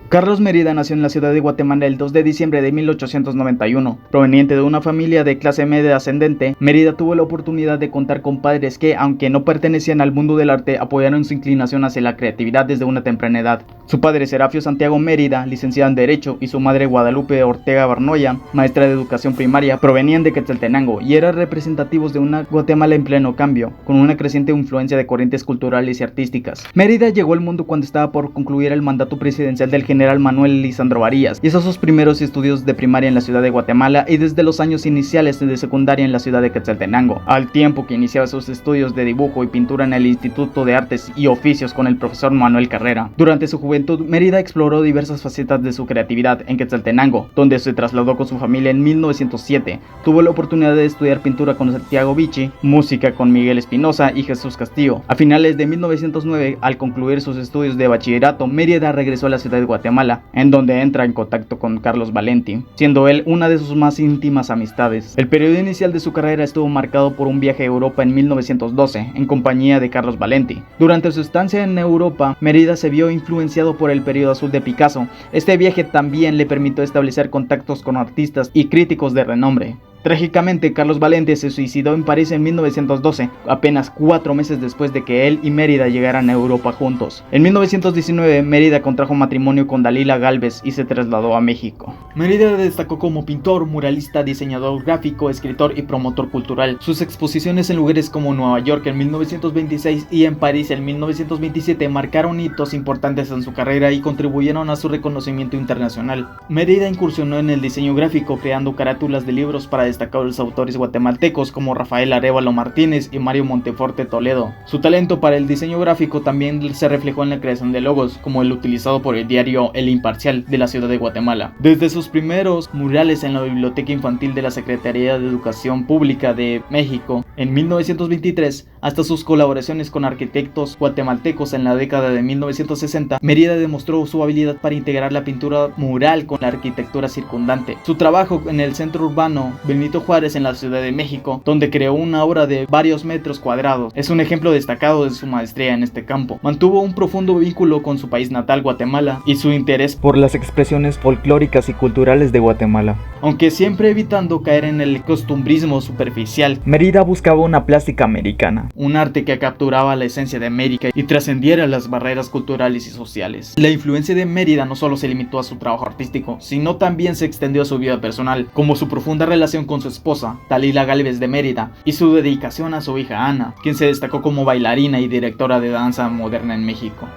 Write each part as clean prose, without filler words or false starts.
Carlos Mérida nació en la ciudad de Guatemala el 2 de diciembre de 1891. Proveniente de una familia de clase media ascendente, Mérida tuvo la oportunidad de contar con padres que, aunque no pertenecían al mundo del arte, apoyaron su inclinación hacia la creatividad desde una temprana edad. Su padre, Serafio Santiago Mérida, licenciado en Derecho, y su madre, Guadalupe Ortega Barnoya, maestra de educación primaria, provenían de Quetzaltenango y eran representativos de una Guatemala en pleno cambio, con una creciente influencia de corrientes culturales y artísticas. Mérida llegó al mundo cuando estaba por concluir el mandato presidencial del general Manuel Lisandro Varillas. Hizo sus primeros estudios de primaria en la ciudad de Guatemala y desde los años iniciales de secundaria en la ciudad de Quetzaltenango, al tiempo que iniciaba sus estudios de dibujo y pintura en el Instituto de Artes y Oficios con el profesor Manuel Carrera. Durante su juventud, Mérida exploró diversas facetas de su creatividad en Quetzaltenango, donde se trasladó con su familia en 1907. Tuvo la oportunidad de estudiar pintura con Santiago Vicci, música con Miguel Espinosa y Jesús Castillo. A finales de 1909, al concluir sus estudios de bachillerato, Mérida regresó a la ciudad de Guatemala, en donde entra en contacto con Carlos Valenti, siendo él una de sus más íntimas amistades. El periodo inicial de su carrera estuvo marcado por un viaje a Europa en 1912, en compañía de Carlos Valenti. Durante su estancia en Europa, Mérida se vio influenciado por el periodo azul de Picasso. Este viaje también le permitió establecer contactos con artistas y críticos de renombre. Trágicamente, Carlos Valenti se suicidó en París en 1912, apenas 4 meses después de que él y Mérida llegaran a Europa juntos. En 1919, Mérida contrajo matrimonio con Dalila Gálvez y se trasladó a México. Mérida destacó como pintor, muralista, diseñador gráfico, escritor y promotor cultural. Sus exposiciones en lugares como Nueva York en 1926 y en París en 1927 marcaron hitos importantes en su carrera y contribuyeron a su reconocimiento internacional. Mérida incursionó en el diseño gráfico, creando carátulas de libros para destacados autores guatemaltecos como Rafael Arévalo Martínez y Mario Monteforte Toledo. Su talento para el diseño gráfico también se reflejó en la creación de logos, como el utilizado por el diario El Imparcial de la ciudad de Guatemala. Desde sus primeros murales en la Biblioteca Infantil de la Secretaría de Educación Pública de México en 1923, hasta sus colaboraciones con arquitectos guatemaltecos en la década de 1960, Mérida demostró su habilidad para integrar la pintura mural con la arquitectura circundante. Su trabajo en el centro urbano Benito Juárez en la Ciudad de México, donde creó una obra de varios metros cuadrados, es un ejemplo destacado de su maestría en este campo. Mantuvo un profundo vínculo con su país natal, Guatemala, y su interés por las expresiones folclóricas y culturales de Guatemala. Aunque siempre evitando caer en el costumbrismo superficial, Mérida buscaba una plástica americana, un arte que capturaba la esencia de América y trascendiera las barreras culturales y sociales. La influencia de Mérida no solo se limitó a su trabajo artístico, sino también se extendió a su vida personal, como su profunda relación con su esposa, Dalila Gálvez de Mérida, y su dedicación a su hija Ana, quien se destacó como bailarina y directora de danza moderna en México.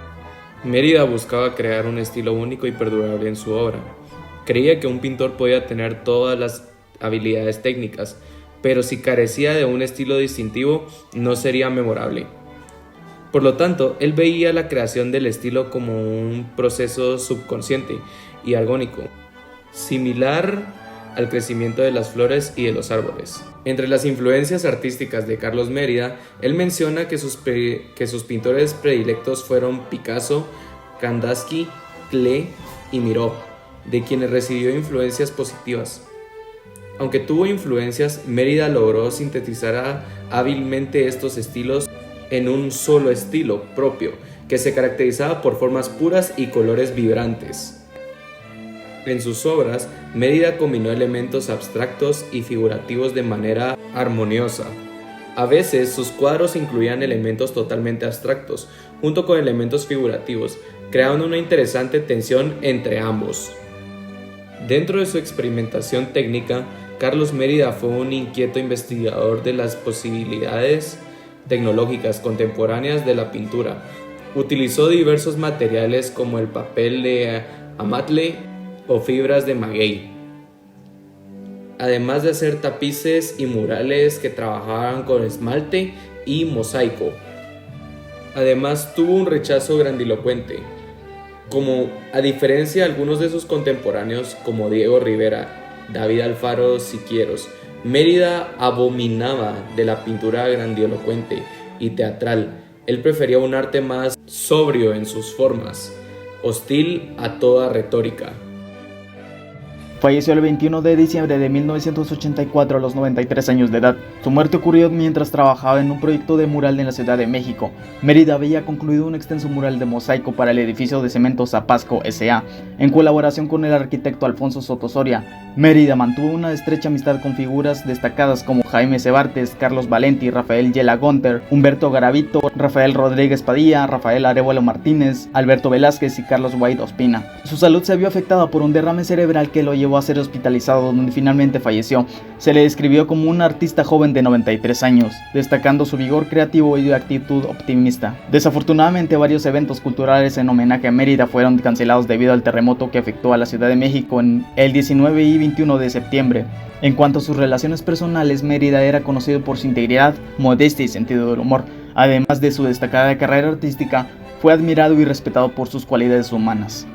Mérida buscaba crear un estilo único y perdurable en su obra. Creía que un pintor podía tener todas las habilidades técnicas, pero si carecía de un estilo distintivo, no sería memorable. Por lo tanto, él veía la creación del estilo como un proceso subconsciente y armónico, similar al crecimiento de las flores y de los árboles. Entre las influencias artísticas de Carlos Mérida, él menciona que sus pintores predilectos fueron Picasso, Kandinsky, Klee y Miró, de quienes recibió influencias positivas. Aunque tuvo influencias, Mérida logró sintetizar hábilmente estos estilos en un solo estilo propio, que se caracterizaba por formas puras y colores vibrantes. En sus obras, Mérida combinó elementos abstractos y figurativos de manera armoniosa. A veces, sus cuadros incluían elementos totalmente abstractos, junto con elementos figurativos, creando una interesante tensión entre ambos. Dentro de su experimentación técnica, Carlos Mérida fue un inquieto investigador de las posibilidades tecnológicas contemporáneas de la pintura. Utilizó diversos materiales como el papel de amatle o fibras de maguey, además de hacer tapices y murales que trabajaban con esmalte y mosaico. Además, tuvo un rechazo grandilocuente, como a diferencia de algunos de sus contemporáneos como Diego Rivera, David Alfaro Siqueiros. Mérida abominaba de la pintura grandilocuente y teatral. Él prefería un arte más sobrio en sus formas, hostil a toda retórica. Falleció el 21 de diciembre de 1984 a los 93 años de edad. Su muerte ocurrió mientras trabajaba en un proyecto de mural en la Ciudad de México. Mérida había concluido un extenso mural de mosaico para el edificio de cemento Zapasco S.A. en colaboración con el arquitecto Alfonso Soto Soria. Mérida mantuvo una estrecha amistad con figuras destacadas como Jaime Cervantes, Carlos Valenti, Rafael Yela Gonter, Humberto Garavito, Rafael Rodríguez Padilla, Rafael Arevalo Martínez, Alberto Velázquez y Carlos White Ospina. Su salud se vio afectada por un derrame cerebral que lo llevó a ser hospitalizado, donde finalmente falleció. Se le describió como un artista joven de 93 años, destacando su vigor creativo y actitud optimista. Desafortunadamente, varios eventos culturales en homenaje a Mérida fueron cancelados debido al terremoto que afectó a la Ciudad de México en el 19 y 21 de septiembre. En cuanto a sus relaciones personales, Mérida era conocido por su integridad, modestia y sentido del humor. Además de su destacada carrera artística, fue admirado y respetado por sus cualidades humanas.